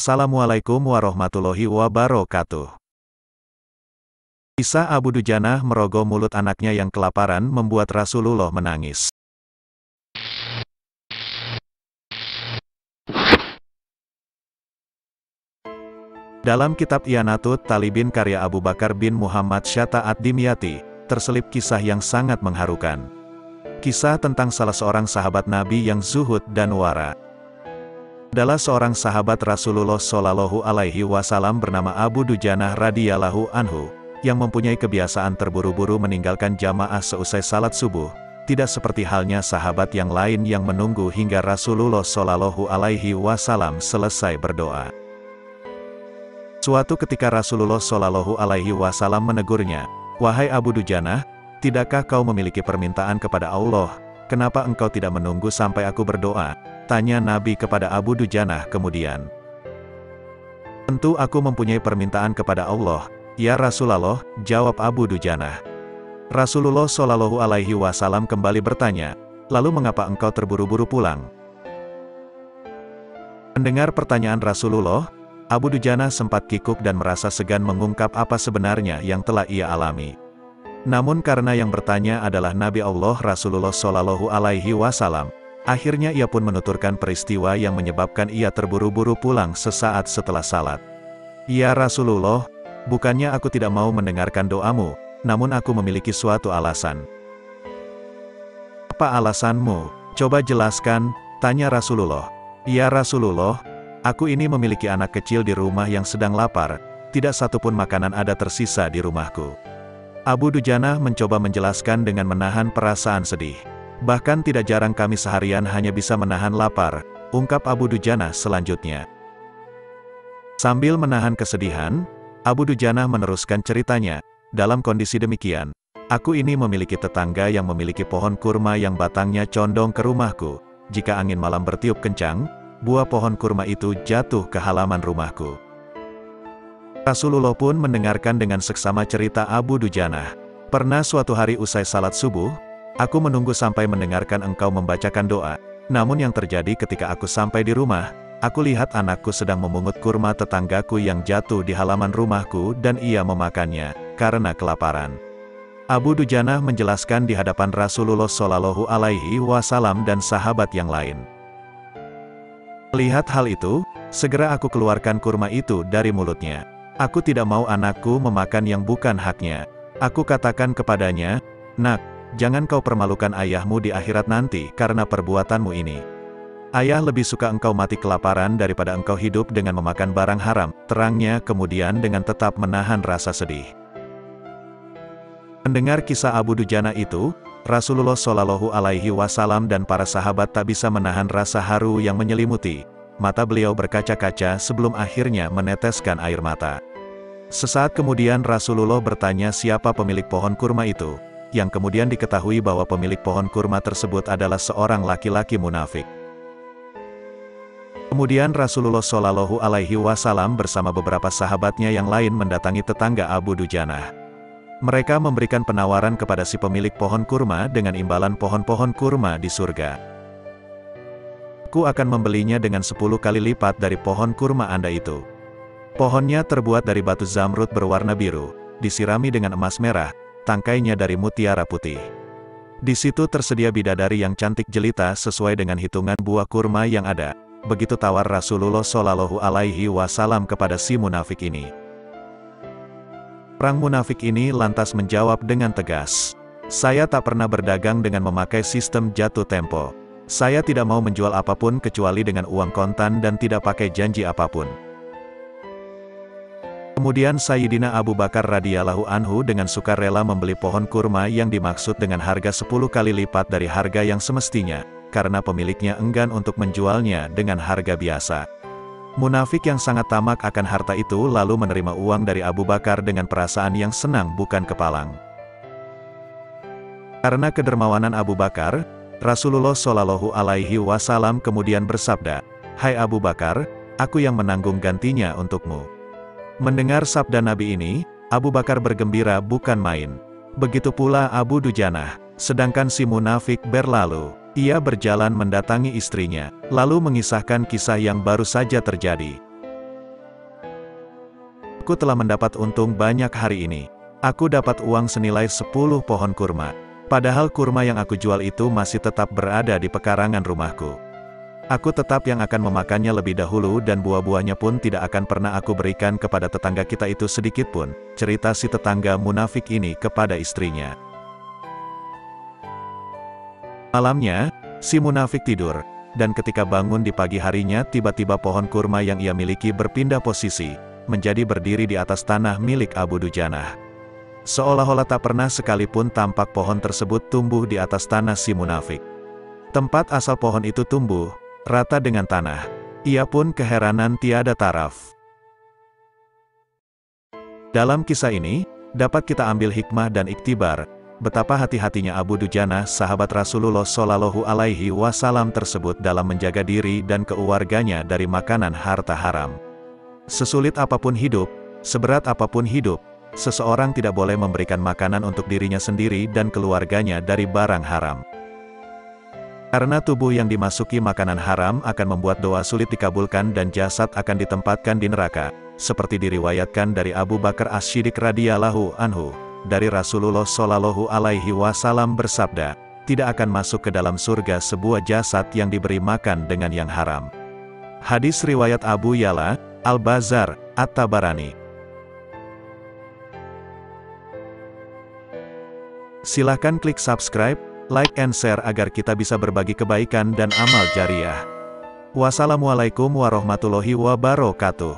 Assalamualaikum warahmatullahi wabarakatuh. Kisah Abu Dujanah merogoh mulut anaknya yang kelaparan membuat Rasulullah menangis. Dalam kitab I'anatut Talibin karya Abu Bakar bin Muhammad Syatta ad-Dimyati, terselip kisah yang sangat mengharukan. Kisah tentang salah seorang sahabat Nabi yang zuhud dan wara. Adalah seorang sahabat Rasulullah Shallallahu Alaihi Wasallam bernama Abu Dujanah radhiyallahu anhu, yang mempunyai kebiasaan terburu-buru meninggalkan jamaah seusai salat subuh, tidak seperti halnya sahabat yang lain yang menunggu hingga Rasulullah Shallallahu Alaihi Wasallam selesai berdoa. Suatu ketika Rasulullah Shallallahu Alaihi Wasallam menegurnya, "Wahai Abu Dujanah, tidakkah kau memiliki permintaan kepada Allah? Kenapa engkau tidak menunggu sampai aku berdoa?" Tanya Nabi kepada Abu Dujanah kemudian. "Tentu aku mempunyai permintaan kepada Allah, ya Rasulullah," jawab Abu Dujanah. Rasulullah Shallallahu Alaihi Wasallam kembali bertanya, "Lalu mengapa engkau terburu-buru pulang?" Mendengar pertanyaan Rasulullah, Abu Dujanah sempat kikuk dan merasa segan mengungkap apa sebenarnya yang telah ia alami. Namun karena yang bertanya adalah Nabi Allah Rasulullah Shallallahu Alaihi Wasallam, akhirnya ia pun menuturkan peristiwa yang menyebabkan ia terburu-buru pulang sesaat setelah salat. "Ya Rasulullah, bukannya aku tidak mau mendengarkan doamu, namun aku memiliki suatu alasan." "Apa alasanmu? Coba jelaskan," tanya Rasulullah. "Ya Rasulullah, aku ini memiliki anak kecil di rumah yang sedang lapar, tidak satupun makanan ada tersisa di rumahku." Abu Dujanah mencoba menjelaskan dengan menahan perasaan sedih. "Bahkan tidak jarang kami seharian hanya bisa menahan lapar," ungkap Abu Dujanah selanjutnya. Sambil menahan kesedihan, Abu Dujanah meneruskan ceritanya, "Dalam kondisi demikian, aku ini memiliki tetangga yang memiliki pohon kurma yang batangnya condong ke rumahku. Jika angin malam bertiup kencang, buah pohon kurma itu jatuh ke halaman rumahku." Rasulullah pun mendengarkan dengan seksama cerita Abu Dujanah. "Pernah suatu hari usai salat subuh, aku menunggu sampai mendengarkan engkau membacakan doa. Namun yang terjadi ketika aku sampai di rumah, aku lihat anakku sedang memungut kurma tetanggaku yang jatuh di halaman rumahku dan ia memakannya, karena kelaparan." Abu Dujanah menjelaskan di hadapan Rasulullah Shallallahu Alaihi Wasallam dan sahabat yang lain. "Melihat hal itu, segera aku keluarkan kurma itu dari mulutnya. Aku tidak mau anakku memakan yang bukan haknya. Aku katakan kepadanya, 'Nak, jangan kau permalukan ayahmu di akhirat nanti karena perbuatanmu ini. Ayah lebih suka engkau mati kelaparan daripada engkau hidup dengan memakan barang haram,' terangnya kemudian dengan tetap menahan rasa sedih. Mendengar kisah Abu Dujanah itu, Rasulullah Shallallahu Alaihi Wasallam dan para sahabat tak bisa menahan rasa haru yang menyelimuti. Mata beliau berkaca-kaca sebelum akhirnya meneteskan air mata. Sesaat kemudian Rasulullah bertanya siapa pemilik pohon kurma itu, yang kemudian diketahui bahwa pemilik pohon kurma tersebut adalah seorang laki-laki munafik. Kemudian Rasulullah Shallallahu Alaihi Wasallam bersama beberapa sahabatnya yang lain mendatangi tetangga Abu Dujanah. Mereka memberikan penawaran kepada si pemilik pohon kurma dengan imbalan pohon-pohon kurma di surga. "Aku akan membelinya dengan 10 kali lipat dari pohon kurma Anda itu. Pohonnya terbuat dari batu zamrud berwarna biru, disirami dengan emas merah, tangkainya dari mutiara putih. Di situ tersedia bidadari yang cantik jelita sesuai dengan hitungan buah kurma yang ada." Begitu tawar Rasulullah Shallallahu Alaihi Wasallam kepada si munafik ini. Orang munafik ini lantas menjawab dengan tegas, "Saya tak pernah berdagang dengan memakai sistem jatuh tempo. Saya tidak mau menjual apapun kecuali dengan uang kontan dan tidak pakai janji apapun." Kemudian Sayyidina Abu Bakar radhiyallahu anhu dengan sukarela membeli pohon kurma yang dimaksud dengan harga 10 kali lipat dari harga yang semestinya, karena pemiliknya enggan untuk menjualnya dengan harga biasa. Munafik yang sangat tamak akan harta itu lalu menerima uang dari Abu Bakar dengan perasaan yang senang bukan kepalang. Karena kedermawanan Abu Bakar, Rasulullah Shallallahu Alaihi Wasallam kemudian bersabda, "Hai Abu Bakar, aku yang menanggung gantinya untukmu." Mendengar sabda Nabi ini, Abu Bakar bergembira bukan main. Begitu pula Abu Dujanah. Sedangkan si munafik berlalu. Ia berjalan mendatangi istrinya, lalu mengisahkan kisah yang baru saja terjadi. Aku telah mendapat untung banyak hari ini. Aku dapat uang senilai 10 pohon kurma. Padahal kurma yang aku jual itu masih tetap berada di pekarangan rumahku. Aku tetap yang akan memakannya lebih dahulu dan buah-buahnya pun tidak akan pernah aku berikan kepada tetangga kita itu sedikit pun, cerita si tetangga munafik ini kepada istrinya. Malamnya, si munafik tidur, dan ketika bangun di pagi harinya tiba-tiba pohon kurma yang ia miliki berpindah posisi, menjadi berdiri di atas tanah milik Abu Dujanah. Seolah-olah tak pernah sekalipun tampak pohon tersebut tumbuh di atas tanah si munafik. Tempat asal pohon itu tumbuh, rata dengan tanah. Ia pun keheranan tiada taraf. Dalam kisah ini, dapat kita ambil hikmah dan iktibar, betapa hati-hatinya Abu Dujanah sahabat Rasulullah Shallallahu Alaihi Wasallam tersebut dalam menjaga diri dan keluarganya dari makanan harta haram. Sesulit apapun hidup, seberat apapun hidup, seseorang tidak boleh memberikan makanan untuk dirinya sendiri dan keluarganya dari barang haram. Karena tubuh yang dimasuki makanan haram akan membuat doa sulit dikabulkan dan jasad akan ditempatkan di neraka, seperti diriwayatkan dari Abu Bakar As-Siddiq radhiyallahu anhu, dari Rasulullah Shallallahu Alaihi Wasallam bersabda, tidak akan masuk ke dalam surga sebuah jasad yang diberi makan dengan yang haram. Hadis riwayat Abu Ya'la, Al-Bazzar, At-Tabarani. Silahkan klik subscribe, like and share agar kita bisa berbagi kebaikan dan amal jariah. Wassalamualaikum warahmatullahi wabarakatuh.